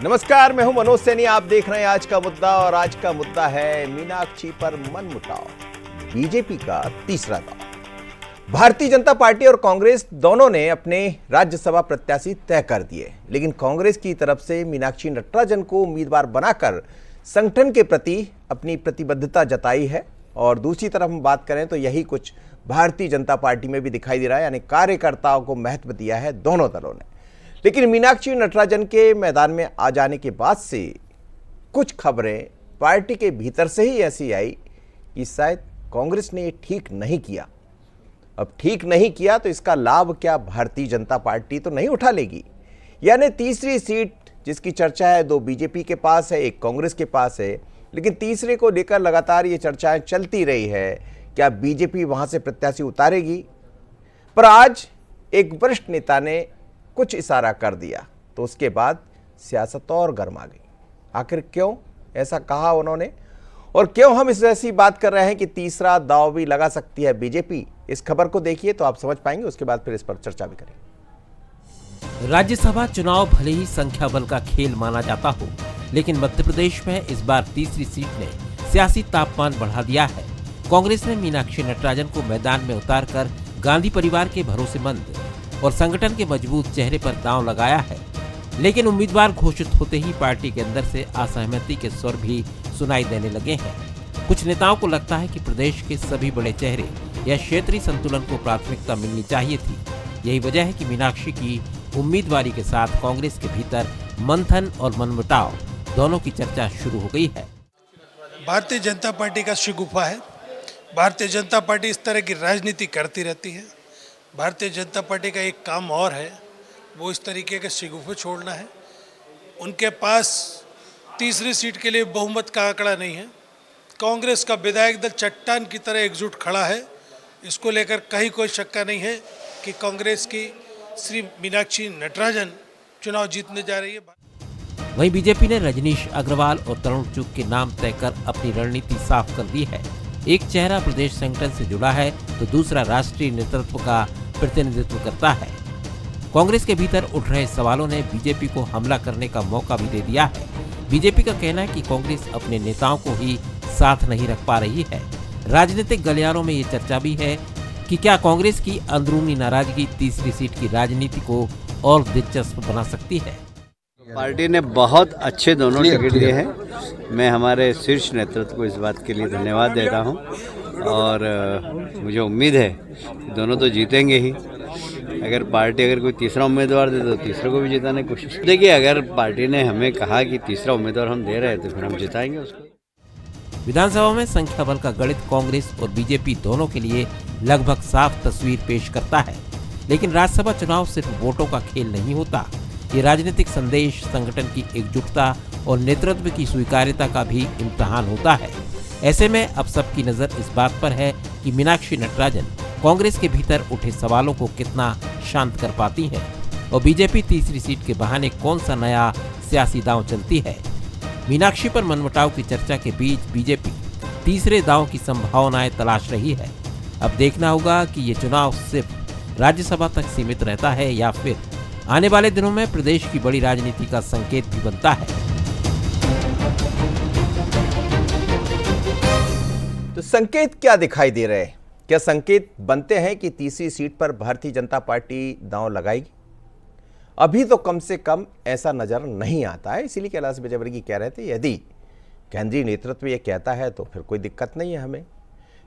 नमस्कार, मैं हूं मनोज सैनी। आप देख रहे हैं आज का मुद्दा और आज का मुद्दा है मीनाक्षी पर मनमुटाव, बीजेपी का तीसरा दांव। भारतीय जनता पार्टी और कांग्रेस दोनों ने अपने राज्यसभा प्रत्याशी तय कर दिए, लेकिन कांग्रेस की तरफ से मीनाक्षी नटराजन को उम्मीदवार बनाकर संगठन के प्रति अपनी प्रतिबद्धता जताई है। और दूसरी तरफ हम बात करें तो यही कुछ भारतीय जनता पार्टी में भी दिखाई दे रहा है, यानी कार्यकर्ताओं को महत्व दिया है दोनों दलों ने। लेकिन मीनाक्षी नटराजन के मैदान में आ जाने के बाद से कुछ खबरें पार्टी के भीतर से ही ऐसी आई कि शायद कांग्रेस ने ये ठीक नहीं किया। अब ठीक नहीं किया तो इसका लाभ क्या भारतीय जनता पार्टी तो नहीं उठा लेगी? यानी तीसरी सीट जिसकी चर्चा है, दो बीजेपी के पास है, एक कांग्रेस के पास है, लेकिन तीसरे को लेकर लगातार ये चर्चाएं चलती रही है। क्या बीजेपी वहां से प्रत्याशी उतारेगी? पर आज एक वरिष्ठ नेता ने कुछ इशारा कर दिया तो उसके बाद सियासत और गर्मा गई। आखिर क्यों ऐसा कहा उन्होंने, और क्यों हम इस ऐसी बात कर रहे हैं कि तीसरा दांव भी लगा सकती है बीजेपी? इस खबर को देखिए तो आप समझ पाएंगे, उसके बाद फिर इस पर चर्चा भी करेंगे। राज्यसभा चुनाव भले ही संख्या बल का खेल माना जाता हो, लेकिन मध्य प्रदेश में इस बार तीसरी सीट ने सियासी तापमान बढ़ा दिया है। कांग्रेस ने मीनाक्षी नटराजन को मैदान में उतारकर गांधी परिवार के भरोसेमंद और संगठन के मजबूत चेहरे पर दांव लगाया है। लेकिन उम्मीदवार घोषित होते ही पार्टी के अंदर से असहमति के स्वर भी सुनाई देने लगे हैं। कुछ नेताओं को लगता है कि प्रदेश के सभी बड़े चेहरे या क्षेत्रीय संतुलन को प्राथमिकता मिलनी चाहिए थी। यही वजह है कि मीनाक्षी की उम्मीदवारी के साथ कांग्रेस के भीतर मंथन और मनमुटाव दोनों की चर्चा शुरू हो गई है। भारतीय जनता पार्टी का शिगुफा है। भारतीय जनता पार्टी इस तरह की राजनीति करती रहती है। भारतीय जनता पार्टी का एक काम और है, वो इस तरीके के शिगुफे छोड़ना है। उनके पास तीसरी सीट के लिए बहुमत का आंकड़ा नहीं है। कांग्रेस का विधायक दल चट्टान की तरह एकजुट खड़ा है। इसको लेकर कहीं कोई शक्का नहीं है कि कांग्रेस की श्री मीनाक्षी नटराजन चुनाव जीतने जा रही है। वहीं बीजेपी ने रजनीश अग्रवाल और तरुण चुग के नाम तय कर अपनी रणनीति साफ कर दी है। एक चेहरा प्रदेश संगठन से जुड़ा है तो दूसरा राष्ट्रीय नेतृत्व का प्रतिनिधित्व करता है। कांग्रेस के भीतर उठ रहे सवालों ने बीजेपी को हमला करने का मौका भी दे दिया है। बीजेपी का कहना है कि कांग्रेस अपने नेताओं को ही साथ नहीं रख पा रही है। राजनीतिक गलियारों में ये चर्चा भी है कि क्या कांग्रेस की अंदरूनी नाराजगी तीसरी सीट की राजनीति को और दिलचस्प बना सकती है। पार्टी ने बहुत अच्छे दोनों टिकट दिए हैं। मैं हमारे शीर्ष नेतृत्व को इस बात के लिए धन्यवाद देता हूं और मुझे उम्मीद है कि दोनों तो जीतेंगे ही। अगर पार्टी कोई तीसरा उम्मीदवार दे तो तीसरे को भी जिताने की कोशिश। देखिए, अगर पार्टी ने हमें कहा कि तीसरा उम्मीदवार हम दे रहे हैं तो फिर हम जिताएंगे उसको। विधानसभा में संख्या बल का गणित कांग्रेस और बीजेपी दोनों के लिए लगभग साफ तस्वीर पेश करता है। लेकिन राज्यसभा चुनाव सिर्फ वोटों का खेल नहीं होता। ये राजनीतिक संदेश, संगठन की एकजुटता और नेतृत्व की स्वीकार्यता का भी इम्तिहान होता है। ऐसे में अब सबकी नजर इस बात पर है कि मीनाक्षी नटराजन कांग्रेस के भीतर उठे सवालों को कितना शांत कर पाती हैं और बीजेपी तीसरी सीट के बहाने कौन सा नया सियासी दांव चलती है। मीनाक्षी पर मनमुटाव की चर्चा के बीच बीजेपी तीसरे दांव की संभावनाएं तलाश रही है। अब देखना होगा कि ये चुनाव सिर्फ राज्यसभा तक सीमित रहता है या फिर आने वाले दिनों में प्रदेश की बड़ी राजनीति का संकेत भी बनता है। तो संकेत क्या दिखाई दे रहे हैं? क्या संकेत बनते हैं कि तीसरी सीट पर भारतीय जनता पार्टी दांव लगाएगी? अभी तो कम से कम ऐसा नजर नहीं आता है। इसीलिए कैलाश विजयवर्गीय कह रहे थे यदि केंद्रीय नेतृत्व ये कहता है तो फिर कोई दिक्कत नहीं है हमें,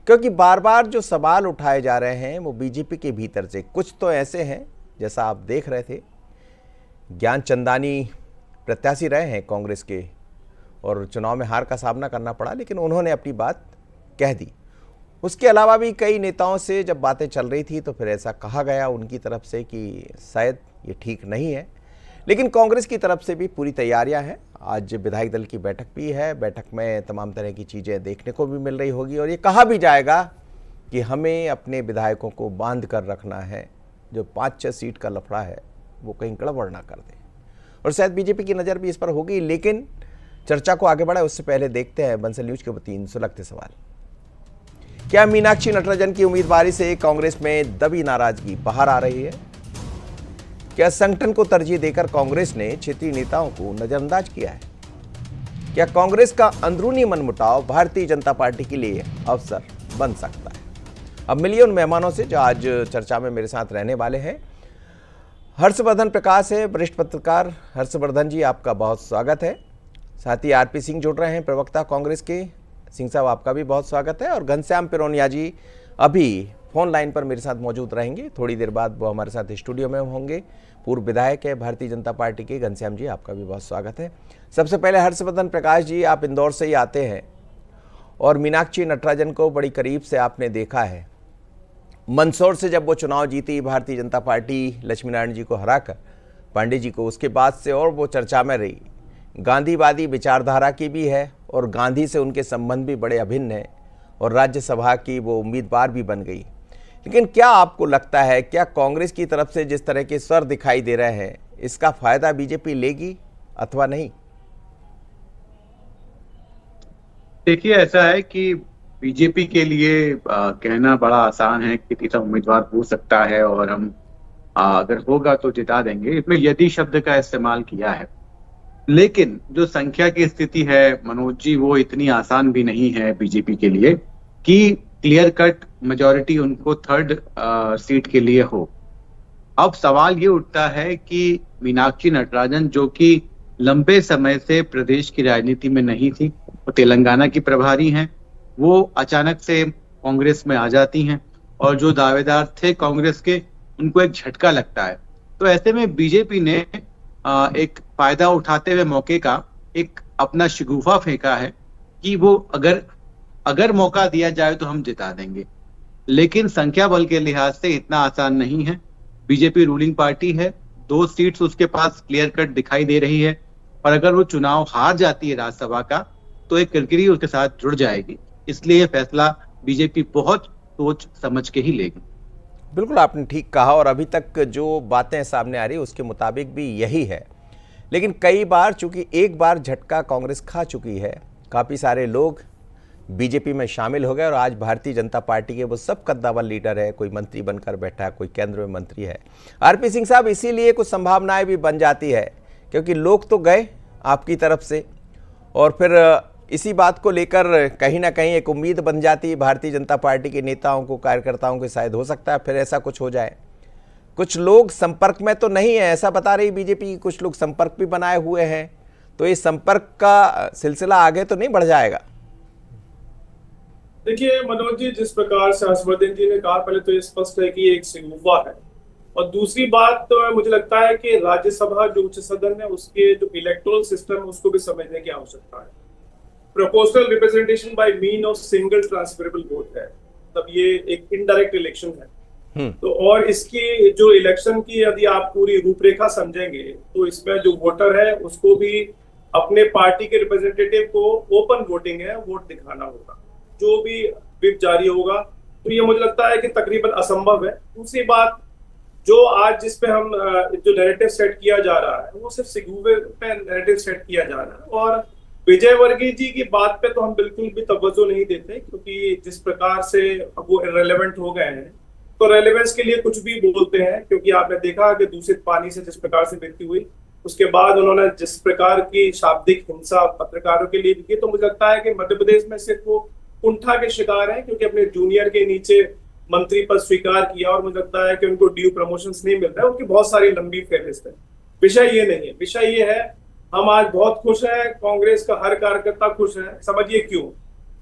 क्योंकि बार बार जो सवाल उठाए जा रहे हैं वो बीजेपी के भीतर से कुछ तो ऐसे हैं, जैसा आप देख रहे थे, ज्ञान चंदानी प्रत्याशी रहे हैं कांग्रेस के और चुनाव में हार का सामना करना पड़ा, लेकिन उन्होंने अपनी बात कह दी। उसके अलावा भी कई नेताओं से जब बातें चल रही थी तो फिर ऐसा कहा गया उनकी तरफ से कि शायद ये ठीक नहीं है। लेकिन कांग्रेस की तरफ से भी पूरी तैयारियां हैं। आज विधायक दल की बैठक भी है। बैठक में तमाम तरह की चीज़ें देखने को भी मिल रही होगी और ये कहा भी जाएगा कि हमें अपने विधायकों को बांध कर रखना है। जो 5-6 सीट का लफड़ा है वो कहीं गड़बड़ ना कर दे, और शायद बीजेपी की नज़र भी इस पर होगी। लेकिन चर्चा को आगे बढ़ाए उससे पहले देखते हैं बंसल न्यूज के 3 सुलगते सवाल। क्या मीनाक्षी नटराजन की उम्मीदवारी से कांग्रेस में दबी नाराजगी बाहर आ रही है? क्या संगठन को तरजीह देकर कांग्रेस ने क्षेत्रीय नेताओं को नजरअंदाज किया है? क्या कांग्रेस का अंदरूनी मनमुटाव भारतीय जनता पार्टी के लिए अवसर बन सकता है? अब मिलिए उन मेहमानों से जो आज चर्चा में मेरे साथ रहने वाले हैं। हर्षवर्धन प्रकाश है, वरिष्ठ पत्रकार। हर्षवर्धन जी, आपका बहुत स्वागत है। साथ ही आरपी सिंह जुड़ रहे हैं, प्रवक्ता कांग्रेस के। सिंह साहब, आपका भी बहुत स्वागत है। और घनश्याम पिरोनिया जी अभी फोन लाइन पर मेरे साथ मौजूद रहेंगे, थोड़ी देर बाद वो हमारे साथ स्टूडियो में होंगे। पूर्व विधायक है भारतीय जनता पार्टी के। घनश्याम जी, आपका भी बहुत स्वागत है। सबसे पहले हर्षवर्धन प्रकाश जी, आप इंदौर से ही आते हैं और मीनाक्षी नटराजन को बड़ी करीब से आपने देखा है। मंदसौर से जब वो चुनाव जीती भारतीय जनता पार्टी लक्ष्मी नारायण जी को हराकर, पांडे जी को, उसके बाद से और वो चर्चा में रही। गांधीवादी विचारधारा की भी है और गांधी से उनके संबंध भी बड़े अभिन्न हैं और राज्यसभा की वो उम्मीदवार भी बन गई। लेकिन क्या आपको लगता है, क्या कांग्रेस की तरफ से जिस तरह के स्वर दिखाई दे रहे हैं, इसका फायदा बीजेपी लेगी अथवा नहीं? देखिए, ऐसा है कि बीजेपी के लिए कहना बड़ा आसान है कि तीसरा उम्मीदवार हो सकता है और हम अगर होगा तो जिता देंगे। इसमें यदि शब्द का इस्तेमाल किया है, लेकिन जो संख्या की स्थिति है मनोज जी, वो इतनी आसान भी नहीं है बीजेपी के लिए कि क्लियर कट मेजॉरिटी उनको थर्ड सीट के लिए हो। अब सवाल ये उठता है कि मीनाक्षी नटराजन, जो कि लंबे समय से प्रदेश की राजनीति में नहीं थी, वो तेलंगाना की प्रभारी हैं, वो अचानक से कांग्रेस में आ जाती हैं और जो दावेदार थे कांग्रेस के, उनको एक झटका लगता है। तो ऐसे में बीजेपी ने एक फायदा उठाते हुए मौके का एक अपना शगुफा फेंका है कि वो अगर मौका दिया जाए तो हम जिता देंगे। लेकिन संख्या बल के लिहाज से इतना आसान नहीं है। बीजेपी रूलिंग पार्टी है, 2 सीट्स उसके पास क्लियर कट दिखाई दे रही है और अगर वो चुनाव हार जाती है राज्यसभा का, तो एक किरकिरी उसके साथ जुड़ जाएगी। इसलिए ये फैसला बीजेपी बहुत सोच समझ के ही लेगी। बिल्कुल, आपने ठीक कहा और अभी तक जो बातें सामने आ रही उसके मुताबिक भी यही है। लेकिन कई बार, चूंकि एक बार झटका कांग्रेस खा चुकी है, काफ़ी सारे लोग बीजेपी में शामिल हो गए और आज भारतीय जनता पार्टी के वो सब कद्दावर लीडर है। कोई मंत्री बनकर बैठा है, कोई केंद्र में मंत्री है। आरपी सिंह साहब, इसीलिए कुछ संभावनाएं भी बन जाती है क्योंकि लोग तो गए आपकी तरफ से और फिर इसी बात को लेकर कहीं ना कहीं एक उम्मीद बन जाती है भारतीय जनता पार्टी के नेताओं को, कार्यकर्ताओं को। शायद हो सकता है फिर ऐसा कुछ हो जाए। कुछ लोग संपर्क में तो नहीं है, ऐसा बता रही बीजेपी, कुछ लोग संपर्क भी बनाए हुए हैं, तो ये संपर्क का सिलसिला आगे तो नहीं बढ़ जाएगा? देखिए मनोज जी, जिस प्रकार से हर्षवर्धन जी ने कहा, पहले तो ये स्पष्ट है कि ये एक शगुफा है और दूसरी बात तो मुझे लगता है कि राज्यसभा जो उच्च सदन है उसके जो इलेक्टोरल सिस्टम है उसको भी समझने की आवश्यकता है। Proportional representation bye mean of single transferable vote है, तब ये एक इनडायरेक्ट इलेक्शन है। तो और इसकी जो इलेक्शन की यदि आप पूरी रूपरेखा समझेंगे तो इसमें जो वोटर है उसको भी अपने पार्टी के रिप्रेजेंटेटिव को ओपन वोटिंग है वोट दिखाना होगा, जो भी व्हिप जारी होगा। तो ये मुझे लगता है कि तकरीबन असंभव है। दूसरी बात, जो आज जिस पे हम जो नैरेटिव सेट किया जा रहा है वो सिर्फ सिगुवे पे नैरेटिव सेट किया जा रहा है और विजय वर्गीय जी की बात पे तो हम बिल्कुल भी तवज्जो नहीं देते, क्योंकि जिस प्रकार से वो इररिलेवेंट हो गए हैं तो रेलेवेंस के लिए कुछ भी बोलते हैं। क्योंकि आपने देखा कि दूषित पानी से जिस प्रकार से मृत्यु हुई, उसके बाद उन्होंने जिस प्रकार की शाब्दिक हिंसा पत्रकारों के लिए भी की, तो मुझे लगता है कि मध्य प्रदेश में सिर्फ वो कुंठा के शिकार हैं क्योंकि अपने जूनियर के नीचे मंत्री पद स्वीकार किया और मुझे लगता है कि उनको ड्यू प्रमोशंस नहीं मिल रहा है। उनकी बहुत सारी लंबी फेहरिस्त है। विषय ये नहीं है, विषय ये है हम आज बहुत खुश हैं, कांग्रेस का हर कार्यकर्ता खुश है। समझिए क्यों?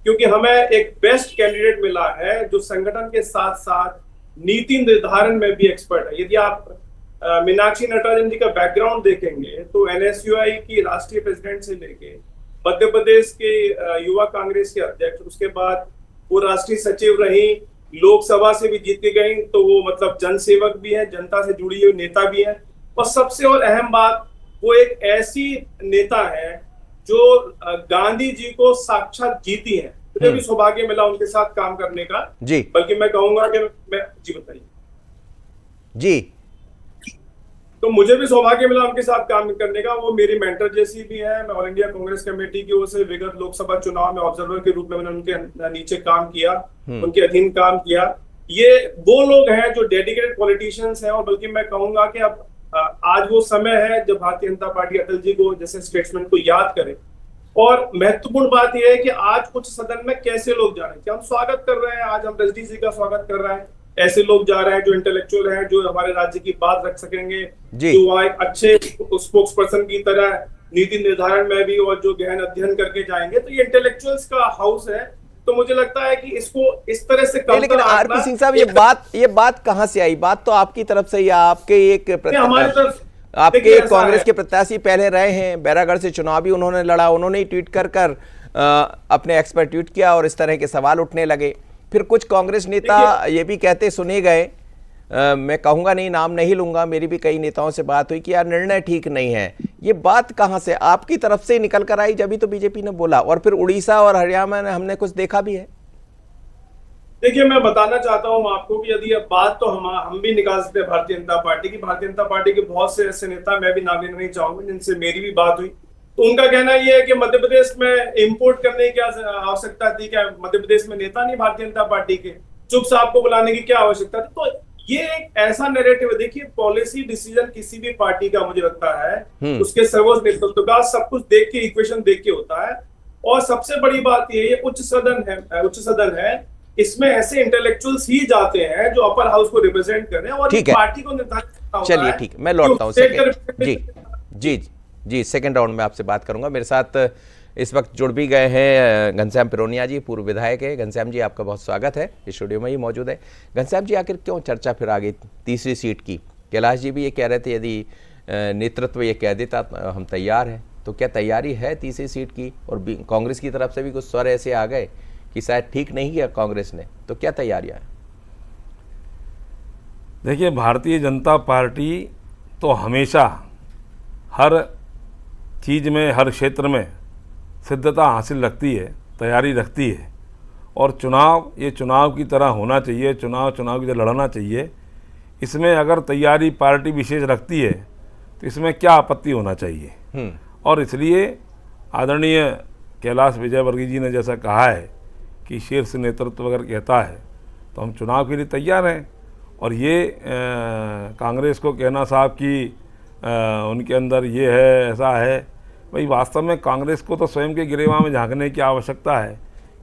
क्योंकि हमें एक बेस्ट कैंडिडेट मिला है जो संगठन के साथ साथ नीति निर्धारण में भी एक्सपर्ट है। यदि आप मीनाक्षी नटराजन जी का बैकग्राउंड देखेंगे तो एनएसयूआई की राष्ट्रीय प्रेसिडेंट से लेके मध्य प्रदेश के युवा कांग्रेस के अध्यक्ष, उसके बाद वो राष्ट्रीय सचिव रही, लोकसभा से भी जीत के गई, तो वो मतलब जनसेवक भी है, जनता से जुड़ी हुई नेता भी है। और सबसे और अहम बात, वो एक ऐसी नेता है जो गांधी जी को साक्षात जीती है। मुझे भी सौभाग्य मिला उनके साथ काम करने का जी, बल्कि मैं कहूंगा कि मैं जी बताइए जी, तो मुझे भी सौभाग्य मिला उनके साथ काम करने का। वो मेरी मेंटर जैसी भी है। मैं ऑल इंडिया कांग्रेस कमेटी की ओर से विगत लोकसभा चुनाव में ऑब्जर्वर के रूप में मैंने उनके नीचे काम किया, उनके अधीन काम किया। ये वो लोग हैं जो डेडिकेटेड पॉलिटिशियंस हैं और बल्कि मैं कहूंगा कि अब आज वो समय है जब भारतीय जनता पार्टी अटल जी को जैसे स्टेट्समैन को याद करे। और महत्वपूर्ण बात यह है कि आज उच्च सदन में कैसे लोग जा रहे हैं, कि हम स्वागत कर रहे हैं, आज हम रजनी जी का स्वागत कर रहे हैं, ऐसे लोग जा रहे हैं जो इंटेलेक्चुअल हैं, जो हमारे राज्य की बात रख सकेंगे, जो वहाँ एक अच्छे स्पोक्स पर्सन की तरह नीति निर्धारण में भी और जो गहन अध्ययन करके जाएंगे। तो ये इंटेलेक्चुअल्स का हाउस है। तो मुझे लगता है कि इसको इस तरह से लेकिन आरपी सिंह साहब, ये बात कहां से आई? बात तो आपकी तरफ से ही, आपके हमारी तरफ आपके कांग्रेस के प्रत्याशी पहले रहे हैं, बैरागढ़ से चुनाव भी उन्होंने लड़ा, उन्होंने ही ट्वीट कर अपने एक्सपर्ट ट्वीट किया और इस तरह के सवाल उठने लगे। फिर कुछ कांग्रेस नेता ये भी कहते सुने गए, मैं कहूंगा नहीं, नाम नहीं लूंगा, मेरी भी कई नेताओं से बात हुई कि यार निर्णय ठीक नहीं है। ये बात कहां से आपकी तरफ से निकल कर आई? जब ही तो बीजेपी ने बोला, और फिर उड़ीसा और हरियाणा में हमने कुछ देखा भी है। देखिए, मैं बताना चाहता हूं आपको कि यदि अब बात तो हम भी निकाल सकते हैं भारतीय जनता पार्टी की। भारतीय जनता पार्टी के बहुत से ऐसे नेता, मैं भी नाम लेना नहीं चाहूंगा, जिनसे मेरी भी बात हुई, तो उनका कहना यह है कि मध्य प्रदेश में इंपोर्ट करने की क्या आवश्यकता थी, क्या मध्य प्रदेश में नेता नहीं भारतीय जनता पार्टी के, चुप साहब को बुलाने की क्या आवश्यकता थी। तो ये एक ऐसा नैरेटिव है। देखिए, पॉलिसी डिसीजन किसी भी पार्टी का मुझे लगता है उसके सर्वोच्च नेतृत्व का सब कुछ देख के, इक्वेशन देख के होता है। और सबसे बड़ी बात ये उच्च सदन है, इसमें ऐसे इंटेलेक्चुअल्स ही जाते हैं जो अपर हाउस को रिप्रेजेंट कर रहे हैं और पार्टी को निर्धारित करना होता है। चलिए ठीक है, मैं लौटता हूं जी, सेकंड राउंड में आपसे बात करूंगा। मेरे साथ इस वक्त जुड़ भी गए हैं घनश्याम पिरोनिया जी, पूर्व विधायक है। घनश्याम जी, आपका बहुत स्वागत है, स्टूडियो में ही मौजूद है। घनश्याम जी, आखिर क्यों चर्चा फिर आ गई तीसरी सीट की? कैलाश जी भी ये कह रहे थे यदि नेतृत्व ये कह देता हम तैयार हैं, तो क्या तैयारी है तीसरी सीट की? और कांग्रेस की तरफ से भी कुछ स्वर ऐसे आ गए कि शायद ठीक नहीं किया कांग्रेस ने, तो क्या तैयारियां हैं? देखिए, भारतीय जनता पार्टी तो हमेशा हर चीज़ में, हर क्षेत्र में सिद्धता हासिल रखती है, तैयारी रखती है। और चुनाव ये चुनाव की तरह होना चाहिए, चुनाव की तरह लड़ना चाहिए। इसमें अगर तैयारी पार्टी विशेष रखती है तो इसमें क्या आपत्ति होना चाहिए। और इसलिए आदरणीय कैलाश विजयवर्गीय जी ने जैसा कहा है कि शीर्ष नेतृत्व अगर कहता है तो हम चुनाव के लिए तैयार हैं। और ये कांग्रेस को कहना साहब कि उनके अंदर ये है, ऐसा है, भाई वास्तव में कांग्रेस को तो स्वयं के गिरेबान में झांकने की आवश्यकता है।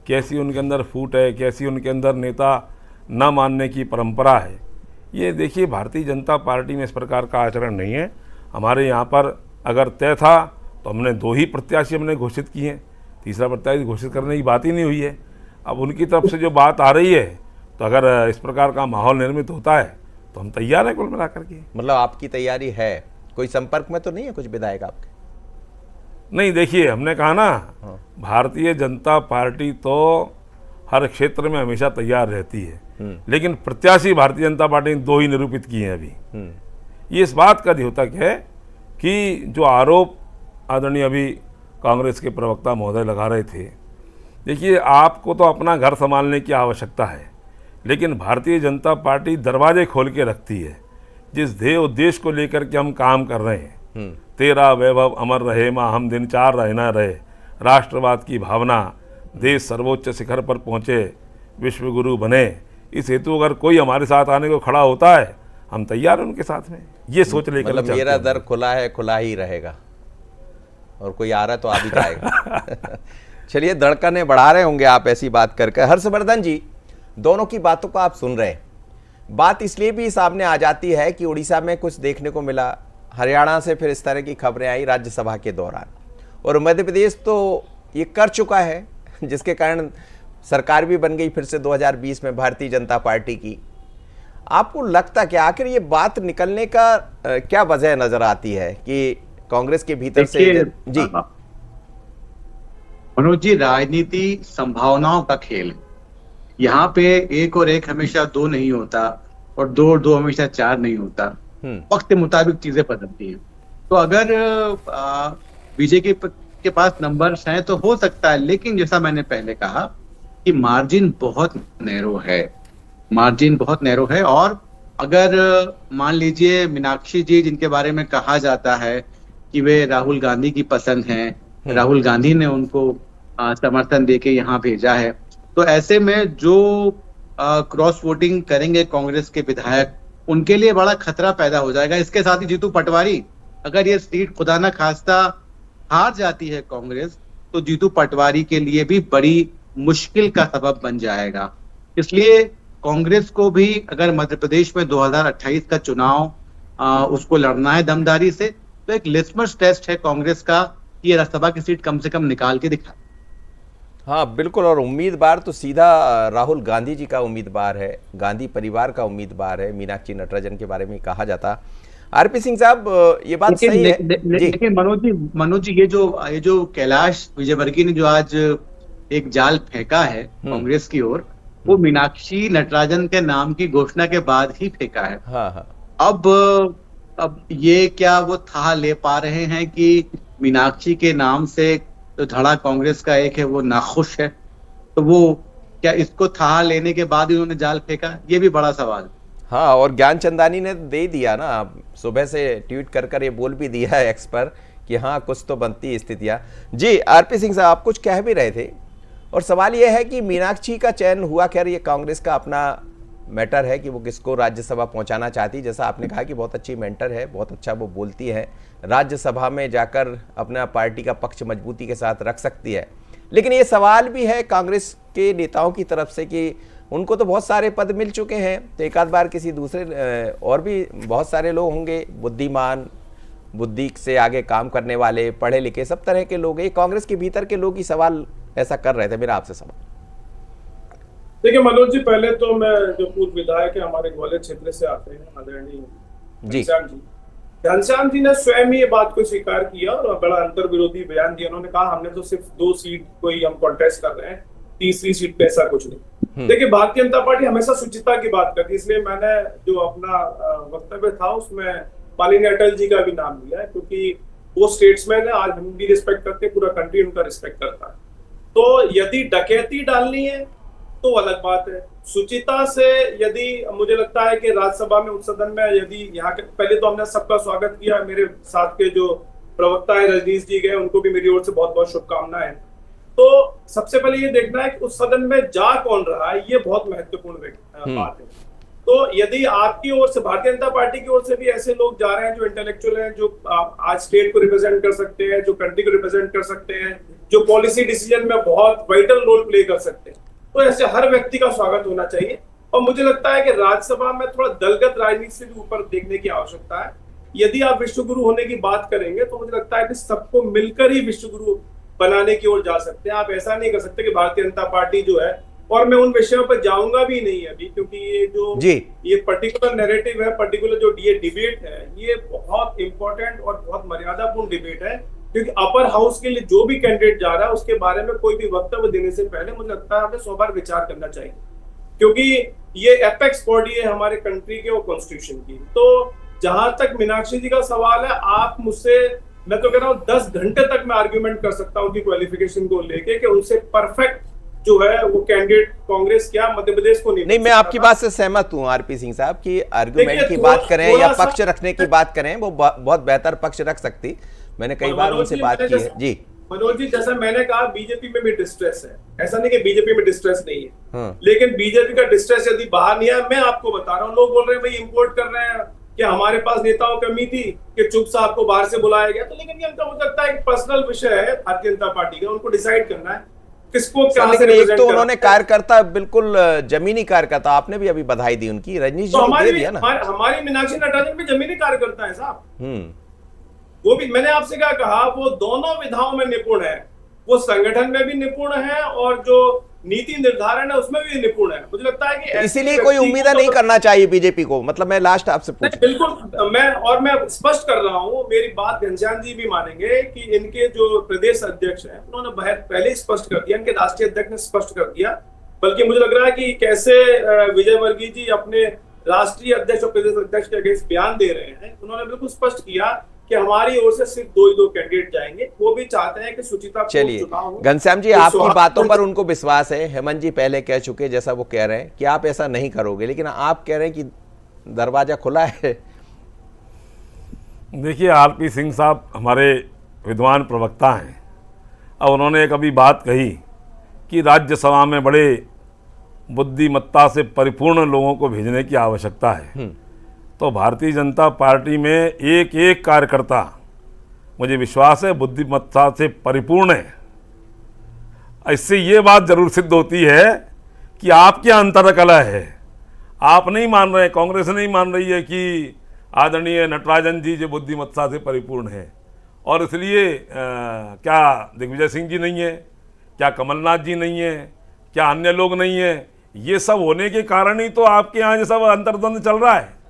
कैसी उनके अंदर फूट है, कैसी उनके अंदर नेता न मानने की परंपरा है। ये देखिए, भारतीय जनता पार्टी में इस प्रकार का आचरण नहीं है। हमारे यहाँ पर अगर तय था तो हमने 2 ही प्रत्याशी हमने घोषित किए हैं, तीसरा प्रत्याशी घोषित करने की बात ही नहीं हुई है। अब उनकी तरफ से जो बात आ रही है, तो अगर इस प्रकार का माहौल निर्मित होता है तो हम तैयार हैं कुल मिलाकर के। मतलब आपकी तैयारी है, कोई संपर्क में तो नहीं है कुछ विधायक आपके? नहीं, देखिए, हमने कहा ना, भारतीय जनता पार्टी तो हर क्षेत्र में हमेशा तैयार रहती है, लेकिन प्रत्याशी भारतीय जनता पार्टी ने 2 ही निरूपित किए हैं अभी। ये इस बात का द्योतक है कि जो आरोप आदरणीय अभी कांग्रेस के प्रवक्ता महोदय लगा रहे थे, देखिए, आपको तो अपना घर संभालने की आवश्यकता है, लेकिन भारतीय जनता पार्टी दरवाजे खोल के रखती है। जिस ध्येय उद्देश्य को लेकर के हम काम कर रहे हैं, तेरा वैभव अमर रहे, माँ हम दिन 4 रहे ना रहे, राष्ट्रवाद की भावना, देश सर्वोच्च शिखर पर पहुँचे, विश्व गुरु बने, इस हेतु अगर कोई हमारे साथ आने को खड़ा होता है, हम तैयार हैं उनके साथ में। ये सोच लेकर मतलब मेरा दर खुला है, खुला ही रहेगा, और कोई आ रहा तो आ भी जाएगा। चलिए, धड़कनें बढ़ा रहे होंगे आप ऐसी बात करके। हर्षवर्धन जी, दोनों की बातों को आप सुन रहे हैं। बात इसलिए भी सामने आ जाती है कि उड़ीसा में कुछ देखने को मिला, हरियाणा से फिर इस तरह की खबरें आई राज्यसभा के दौरान, और मध्य प्रदेश तो ये कर चुका है, जिसके कारण सरकार भी बन गई फिर से 2020 में भारतीय जनता पार्टी की। आपको लगता क्या, आखिर ये बात निकलने का क्या वजह नजर आती है कि कांग्रेस के भीतर से? जी मनोज जी, राजनीति संभावनाओं का खेल है। यहाँ पे 1 और 1 हमेशा 2 नहीं होता, और 2 और 2 हमेशा 4 नहीं होता। वक्त के मुताबिक चीजें बदलती हैं। तो अगर बीजेपी के पास नंबर्स हैं तो हो सकता है, लेकिन जैसा मैंने पहले कहा कि मार्जिन बहुत नैरो है। और अगर मान लीजिए मीनाक्षी जी, जिनके बारे में कहा जाता है कि वे राहुल गांधी की पसंद हैं, राहुल गांधी ने उनको समर्थन देके यहाँ भेजा है, तो ऐसे में जो क्रॉस वोटिंग करेंगे कांग्रेस के विधायक, उनके लिए बड़ा खतरा पैदा हो जाएगा। इसके साथ ही जीतू पटवारी, अगर ये सीट खुदा ना खास्ता हार जाती है कांग्रेस, तो जीतू पटवारी के लिए भी बड़ी मुश्किल का सबब बन जाएगा। इसलिए कांग्रेस को भी अगर मध्य प्रदेश में 2028 का चुनाव उसको लड़ना है दमदारी से, तो एक लिटमस टेस्ट है कांग्रेस का कि ये राज्यसभा की सीट कम से कम निकाल के दिखा। हाँ बिल्कुल, और उम्मीदवार तो सीधा राहुल गांधी जी का उम्मीदवार है, गांधी परिवार का उम्मीदवार है। मीनाक्षी नटराजन के बारे में कहा जाता। आरपी सिंह साहब, ये बात सही है। लेकिन मनोज जी ये जो कैलाश विजयवर्गीय ने जो आज एक जाल फेंका है कांग्रेस की ओर, वो मीनाक्षी नटराजन के नाम की घोषणा के बाद ही फेंका है। हाँ हाँ। अब ये क्या वो था ले पा रहे हैं कि मीनाक्षी के नाम से जो धड़ा कांग्रेस का एक है वो नाखुश है, तो वो क्या इसको था लेने के बाद उन्होंने जाल फेंका, ये भी बड़ा सवाल। हाँ, और ज्ञानचंदानी ने दे दिया ना, सुबह से ट्वीट कर ये बोल भी दिया है एक्स पर कि हाँ कुछ तो बनती स्थितियाँ। जी आरपी सिंह साहब, आप कुछ कह भी रहे थे, और सवाल ये है कि मीनाक्षी का चयन हुआ। खैर ये कांग्रेस का अपना मैटर है कि वो किसको राज्यसभा पहुंचाना चाहती है। जैसा आपने कहा कि बहुत अच्छी मेंटर है, बहुत अच्छा वो बोलती है, राज्यसभा में जाकर अपना पार्टी का पक्ष मजबूती के साथ रख सकती है। लेकिन ये सवाल भी है कांग्रेस के नेताओं की तरफ से कि उनको तो बहुत सारे पद मिल चुके हैं, तो एक आध बार किसी दूसरे और भी बहुत सारे लोग होंगे, बुद्धिमान, बुद्धि से आगे काम करने वाले, पढ़े लिखे, सब तरह के लोग। ये कांग्रेस के भीतर के लोग ही सवाल ऐसा कर रहे थे। मेरा आपसे सवाल, देखिए मनोज जी, पहले तो मैं जो पूर्व विधायक है हमारे ग्वालियर क्षेत्र से आते हैं आदरणीय घनश्याम जी ने स्वयं ये बात को स्वीकार किया और बड़ा अंतर विरोधी बयान दिया। उन्होंने कहा हमने तो सिर्फ 2 सीट को ही हम कॉन्टेस्ट कर रहे हैं, तीसरी सीट पे ऐसा कुछ नहीं। देखिए भारतीय जनता पार्टी हमेशा शुचिता की बात करती है, इसलिए मैंने जो अपना वक्तव्य था उसमें माननीय अटल जी का भी नाम लिया है, क्योंकि वो स्टेट्समैन है, आज हम भी रिस्पेक्ट करते हैं, पूरा कंट्री उनका रिस्पेक्ट करता है। तो यदि डकैती डालनी है तो अलग बात है, शुचिता से यदि मुझे लगता है कि राज्यसभा में उस सदन में यदि यहाँ के, पहले तो हमने सबका स्वागत किया, मेरे साथ के जो प्रवक्ता है रजनीश जी गए, उनको भी मेरी ओर से बहुत बहुत शुभकामनाएं। तो सबसे पहले ये देखना है कि उस सदन में जा कौन रहा है, ये बहुत महत्वपूर्ण बात है। तो यदि आपकी ओर से, भारतीय जनता पार्टी की ओर से भी ऐसे लोग जा रहे हैं जो इंटेलेक्चुअल हैं, जो आज स्टेट को रिप्रेजेंट कर सकते हैं, जो कंट्री को रिप्रेजेंट कर सकते हैं, जो पॉलिसी डिसीजन में बहुत वाइटल रोल प्ले कर सकते हैं, तो ऐसे हर व्यक्ति का स्वागत होना चाहिए। और मुझे लगता है कि राज्यसभा में थोड़ा दलगत राजनीति से भी ऊपर देखने की आवश्यकता है। यदि आप विश्वगुरु होने की बात करेंगे तो मुझे लगता है कि सबको मिलकर ही विश्वगुरु बनाने की ओर जा सकते हैं। आप ऐसा नहीं कर सकते कि भारतीय जनता पार्टी जो है, और मैं उन विषयों पर जाऊंगा भी नहीं अभी, क्योंकि ये जो ये पर्टिकुलर नैरेटिव है, पर्टिकुलर जो ये डिबेट है, ये बहुत इंपॉर्टेंट और बहुत मर्यादापूर्ण डिबेट है, क्योंकि अपर हाउस के लिए जो भी कैंडिडेट जा रहा है उसके बारे में कोई भी वक्तव्य देने से पहले मुझे लगता है हमें 100 बार विचार करना चाहिए, क्योंकि ये एपेक्स बॉडी है हमारे कंट्री के और कॉन्स्टिट्यूशन की। तो जहां तक मीनाक्षी जी का सवाल है, आप मुझसे, मैं तो कह रहा हूँ 10 घंटे तक मैं आर्ग्यूमेंट कर सकता हूँ उनकी क्वालिफिकेशन को लेके कि उनसे परफेक्ट जो है वो कैंडिडेट कांग्रेस क्या मध्य प्रदेश को नहीं। मैं आपकी बात से सहमत हूँ आरपी सिंह साहब की आर्ग्यूमेंट की बात करें या पक्ष रखने की बात करें, वो बहुत बेहतर पक्ष रख सकती। मैंने कई बार उनसे बात की है। जी मनोज जी, जैसा मैंने कहा बीजेपी में भी डिस्ट्रेस है, ऐसा नहीं कि बीजेपी में डिस्ट्रेस नहीं है, लेकिन बीजेपी का डिस्ट्रेस यदि बाहर नहीं है, मैं आपको बता रहा हूँ, लोग बोल रहे हैं भाई इंपोर्ट कर रहे हैं कि हमारे पास नेताओं की कमी थी कि चुप साहब को बाहर से बुलाया गया, तो लेकिन ये उनका मुझे लगता है पर्सनल विषय है भारतीय जनता पार्टी का, उनको डिसाइड करना है किसको क्या। लेकिन एक तो उन्होंने कार्यकर्ता, बिल्कुल जमीनी कार्यकर्ता, आपने भी अभी बधाई दी उनकी, रजनीश जी को दे दिया ना। हमारी मीनाक्षी नटराजन भी जमीनी कार्यकर्ता है साहब, वो भी, मैंने आपसे क्या कहा, वो दोनों विधाओं में निपुण है, वो संगठन में भी निपुण है और जो नीति निर्धारण है उसमें भी निपुण है। मुझे लगता है कि इसीलिए कोई उम्मीद नहीं करना चाहिए बीजेपी को। मतलब मैं लास्ट आपसे पूछ, बिल्कुल मैं स्पष्ट कर रहा हूं, मेरी बात घनश्याम जी भी मानेंगे कि इनके जो प्रदेश अध्यक्ष हैं उन्होंने पहले ही स्पष्ट कर दिया, इनके राष्ट्रीय अध्यक्ष ने स्पष्ट कर दिया, बल्कि मुझे लग रहा है कि कैसे विजयवर्गीय जी अपने राष्ट्रीय अध्यक्ष और प्रदेश अध्यक्ष के अगेंस्ट बयान दे रहे हैं। उन्होंने बिल्कुल स्पष्ट किया कि हमारी ओर से सिर्फ 2 कैंडिडेट जाएंगे, वो भी चाहते हैं कि सुचिता। चलिए घनश्याम जी, आपकी बातों पर उनको विश्वास है, हेमंत जी पहले कह चुके जैसा वो कह रहे हैं कि आप ऐसा नहीं करोगे, लेकिन आप कह रहे हैं कि दरवाजा खुला है। देखिए आरपी सिंह साहब हमारे विद्वान प्रवक्ता हैं, और उन्होंने एक अभी बात कही कि राज्यसभा में बड़े बुद्धिमत्ता से परिपूर्ण लोगों को भेजने की आवश्यकता है। तो भारतीय जनता पार्टी में एक एक कार्यकर्ता, मुझे विश्वास है, बुद्धिमत्ता से परिपूर्ण है। इससे ये बात जरूर सिद्ध होती है कि आपके अंतरकलह है। आप नहीं मान रहे, कांग्रेस नहीं मान रही है कि आदरणीय नटराजन जी जो बुद्धिमत्ता से परिपूर्ण है, और इसलिए क्या दिग्विजय सिंह जी नहीं है, क्या कमलनाथ जी नहीं है, क्या अन्य लोग नहीं है? ये सब होने के कारण ही तो आपके यहाँ ये सब अंतर्द्वंद चल रहा है,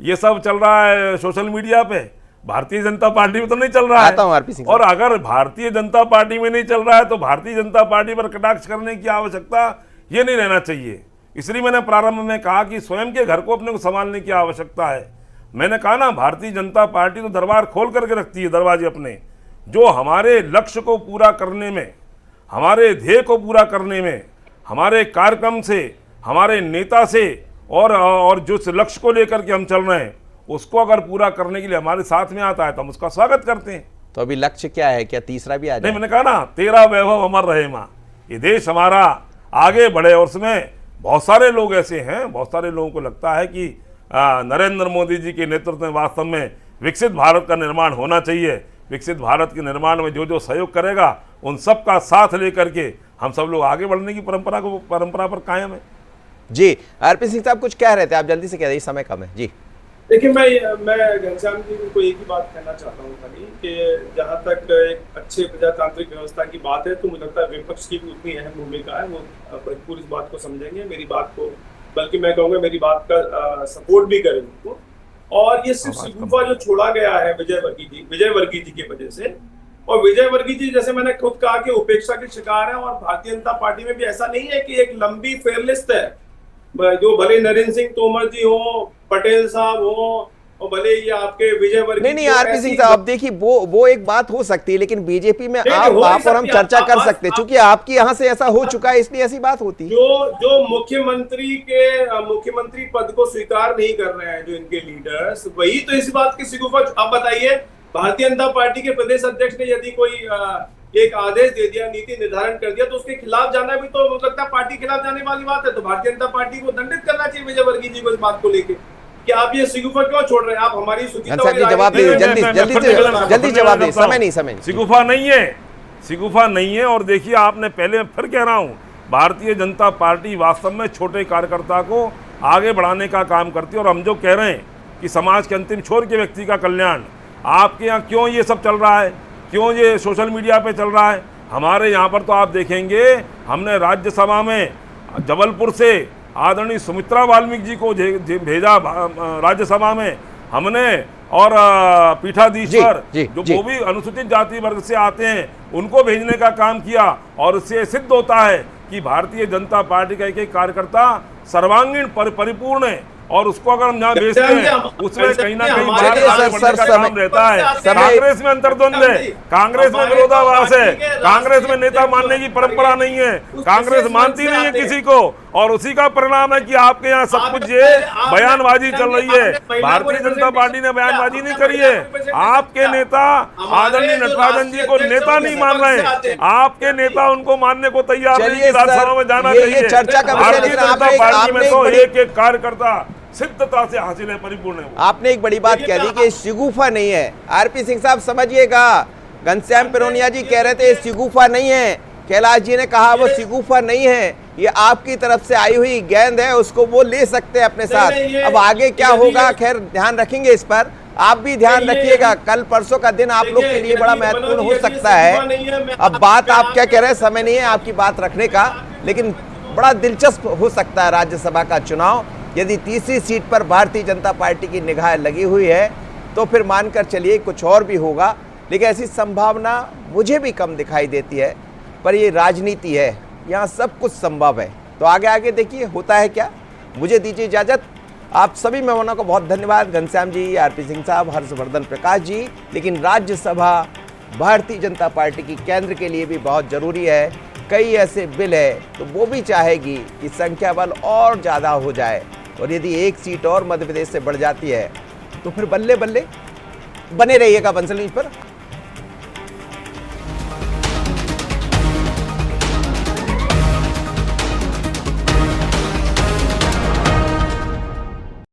ये सब चल रहा है सोशल मीडिया पे। भारतीय जनता पार्टी में तो नहीं चल रहा है। आता हूं आरपी सिंह। और अगर भारतीय जनता पार्टी में नहीं चल रहा है तो भारतीय जनता पार्टी पर कटाक्ष करने की आवश्यकता ये नहीं रहना चाहिए। इसलिए मैंने प्रारंभ में कहा कि स्वयं के घर को अपने को संभालने की आवश्यकता है। मैंने कहा ना, भारतीय जनता पार्टी तो दरबार खोल करके रखती है, दरवाजे अपने, जो हमारे लक्ष्य को पूरा करने में, हमारे ध्येय को पूरा करने में, हमारे कार्यक्रम से, हमारे नेता से और जिस लक्ष्य को लेकर के हम चल रहे हैं उसको अगर पूरा करने के लिए हमारे साथ में आता है तो हम उसका स्वागत करते हैं। तो अभी लक्ष्य क्या है? क्या तीसरा भी आ जाए? नहीं, मैंने कहा ना, तेरा वैभव अमर रहे माँ, ये देश हमारा आगे बढ़े। और उसमें बहुत सारे लोग ऐसे हैं, बहुत सारे लोगों को लगता है कि नरेंद्र मोदी जी के नेतृत्व में वास्तव में विकसित भारत का निर्माण होना चाहिए। विकसित भारत के निर्माण में जो जो सहयोग करेगा उन सब का साथ लेकर के हम सब लोग आगे बढ़ने की परंपरा पर कायम है। जी आरपी सिंह साहब कुछ कह रहे थे, आप जल्दी से कह दीजिए, समय कम है। जी देखिए, मैं घनश्याम जी को एक ही बात कहना चाहता हूँ खाली कि जहाँ तक एक अच्छे प्रजातांत्रिक व्यवस्था की बात है तो मुझे लगता है विपक्ष की भी उतनी अहम भूमिका है। वो भरपूर इस बात को समझेंगे, मेरी बात को, बल्कि मैं कहूँगा मेरी बात का सपोर्ट भी करेंगे उनको। और ये सिर्फ शगुफा जो छोड़ा गया है विजय वर्गीय जी की वजह से, और विजय वर्गीय जी जैसे मैंने खुद कहा कि उपेक्षा के शिकार है। और भारतीय जनता पार्टी में भी ऐसा नहीं है कि एक लंबी फेयर लिस्ट है, जो भले नरेंद्र सिंह तोमर जी हो, पटेल साहब हो, और भले ये आपके विजय वर्गीय। नहीं आरपी सिंह साहब, देखिए वो एक बात हो सकती है, लेकिन बीजेपी में आप और हम चर्चा कर सकते हैं, क्योंकि आपकी यहाँ से ऐसा हो चुका है, इसलिए ऐसी बात होती है। जो मुख्यमंत्री पद को स्वीकार नहीं कर रहे हैं जो इनके लीडर्स, वही तो इस बात की शिगुफा। आप बताइए, भारतीय जनता पार्टी के प्रदेश अध्यक्ष ने यदि कोई एक आदेश दे दिया, नीति निर्धारण कर दिया, तो उसके खिलाफ जाना भी तो मुझे लगता है पार्टी के खिलाफ जाने वाली बात है। तो भारतीय जनता पार्टी को दंडित करना चाहिए विजय वर्गीय जी को इस बात को लेकर कि आप ये शिगुफा क्यों छोड़ रहे हैं। आप हमारी जवाब दीजिए, जल्दी जवाब दीजिए, समय नहीं। शिगुफा नहीं है, शिगुफा नहीं है। और देखिए, आपने पहले फिर कह रहा हूँ, भारतीय जनता पार्टी वास्तव में छोटे कार्यकर्ता को आगे बढ़ाने का काम करती है। और हम जो कह रहे हैं कि समाज के अंतिम छोर के व्यक्ति का कल्याण, आपके यहाँ क्यों ये सब चल रहा है, क्यों ये सोशल मीडिया पे चल रहा है? हमारे यहाँ पर तो आप देखेंगे, हमने राज्यसभा में जबलपुर से आदरणीय सुमित्रा वाल्मीकि जी को भेजा राज्यसभा में हमने, और पीठाधीश्वर जो वो भी अनुसूचित जाति वर्ग से आते हैं उनको भेजने का काम किया। और इससे सिद्ध होता है कि भारतीय जनता पार्टी का एक एक कार्यकर्ता सर्वांगीण परिपूर्ण है। और उसको अगर हम यहाँ भेजते हैं उसमें कहीं ना कहीं बाहर आगे बढ़ने का काम रहता है। कांग्रेस में अंतर्द्वंद है, कांग्रेस में विरोधाभास है, कांग्रेस में नेता मानने की परंपरा नहीं है, कांग्रेस मानती नहीं है किसी को। और उसी का परिणाम है कि आपके यहाँ सब कुछ ये बयानबाजी चल रही है। भारतीय जनता पार्टी ने बयानबाजी नहीं करी है। आपके नेता आदरणीय नटराजन जी को नेता नहीं मान रहे, आपके नेता उनको मानने को तैयार नहीं, राज्यसभा में जाना चाहिए। भारतीय जनता पार्टी में तो एक एक कार्यकर्ता सिद्धता से हासिल है, परिपूर्ण है। आपने एक बड़ी बात कह दी कि शिगुफा नहीं है। आरपी सिंह साहब समझिएगा, घनश्याम पिरोनिया जी कह रहे थे शिगुफा नहीं है, कैलाश जी ने कहा वो शिगुफा नहीं है, ये आपकी तरफ से आई हुई गेंद है, उसको वो ले सकते हैं अपने साथ। अब आगे क्या होगा, खैर ध्यान रखेंगे इस पर, आप भी ध्यान रखिएगा। कल परसों का दिन आप लोग के लिए बड़ा महत्वपूर्ण हो सकता है। अब बात आप क्या कह रहे हैं, समय नहीं है आपकी बात रखने का, लेकिन बड़ा दिलचस्प हो सकता है राज्यसभा का चुनाव। यदि तीसरी सीट पर भारतीय जनता पार्टी की निगाह लगी हुई है तो फिर मानकर चलिए कुछ और भी होगा, लेकिन ऐसी संभावना मुझे भी कम दिखाई देती है। पर ये राजनीति है, यहाँ सब कुछ संभव है। तो आगे देखिए होता है क्या। मुझे दीजिए इजाज़त। आप सभी मेहमानों को बहुत धन्यवाद, घनश्याम जी, आरपी सिंह साहब, हर्षवर्धन प्रकाश जी। लेकिन राज्यसभा भारतीय जनता पार्टी की केंद्र के लिए भी बहुत ज़रूरी है। कई ऐसे बिल है तो वो भी चाहेगी कि संख्या बल और ज़्यादा हो जाए, और यदि एक सीट और मध्य प्रदेश से बढ़ जाती है तो फिर बल्ले बल्ले। बने रहिएगा बंसल न्यूज़ पर।